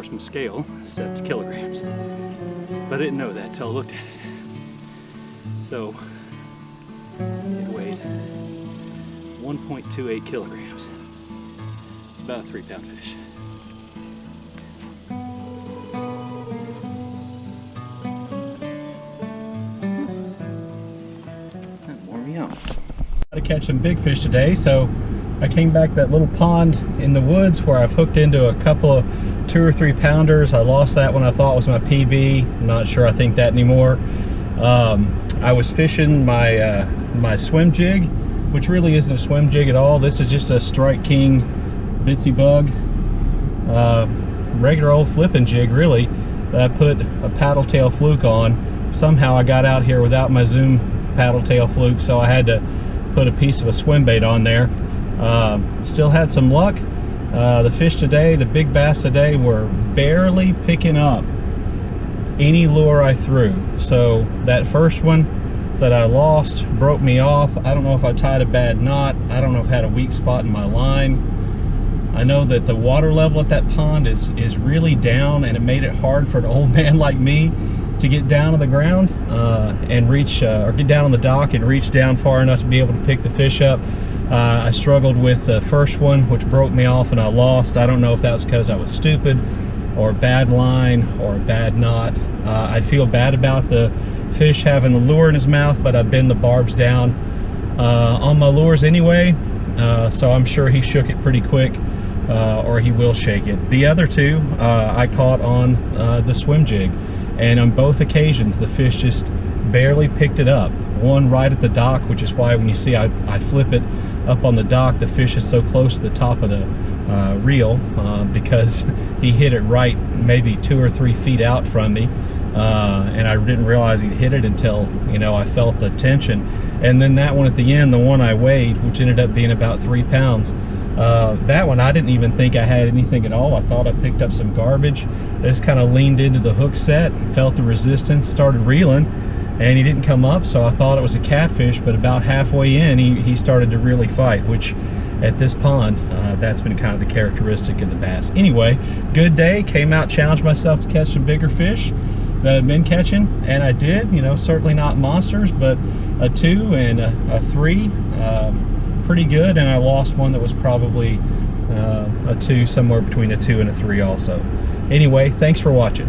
Marksman scale set to kilograms. But I didn't know that till I looked at it. So it weighed 1.28 kilograms. It's about a 3-pound fish. That wore me out. To catch some big fish today, so I came back to that little pond in the woods where I've hooked into a couple of 2 or 3 pounders. I lost that one I thought was my PB. I'm not sure I think that anymore. I was fishing my my swim jig, which really isn't a swim jig at all. This is just a Strike King Bitsy Bug, regular old flipping jig really, that I put a paddle tail fluke on. Somehow I got out here without my Zoom paddle tail fluke, so I had to put a piece of a swim bait on there. Still had some luck. The fish today, the big bass today, were barely picking up any lure I threw. So that first one that I lost broke me off. I don't know if I tied a bad knot. I don't know if I had a weak spot in my line. I know that the water level at that pond is really down, and it made it hard for an old man like me to get down to the ground and reach, or get down on the dock and reach down far enough to be able to pick the fish up. I struggled with the first one, which broke me off and I lost. I don't know if that was because I was stupid or a bad line or a bad knot. I feel bad about the fish having the lure in his mouth, but I bend the barbs down on my lures anyway, so I'm sure he shook it pretty quick, or he will shake it. The other two I caught on the swim jig, and on both occasions the fish just barely picked it up. One right at the dock, which is why when you see I flip it up on the dock, the fish is so close to the top of the reel, because he hit it right maybe 2 or 3 feet out from me, and I didn't realize he'd hit it until, you know, I felt the tension. And then that one at the end, the one I weighed, which ended up being about 3 pounds, that one I didn't even think I had anything at all. I thought I picked up some garbage. I just kind of leaned into the hook set, felt the resistance, started reeling, and he didn't come up, so I thought it was a catfish. But about halfway in, he started to really fight, which at this pond, that's been kind of the characteristic of the bass. Anyway, good day. Came out, challenged myself to catch some bigger fish that I've been catching, and I did. You know, certainly not monsters, but a 2 and a 3, pretty good. And I lost one that was probably a 2, somewhere between a 2 and a 3 also. Anyway, thanks for watching.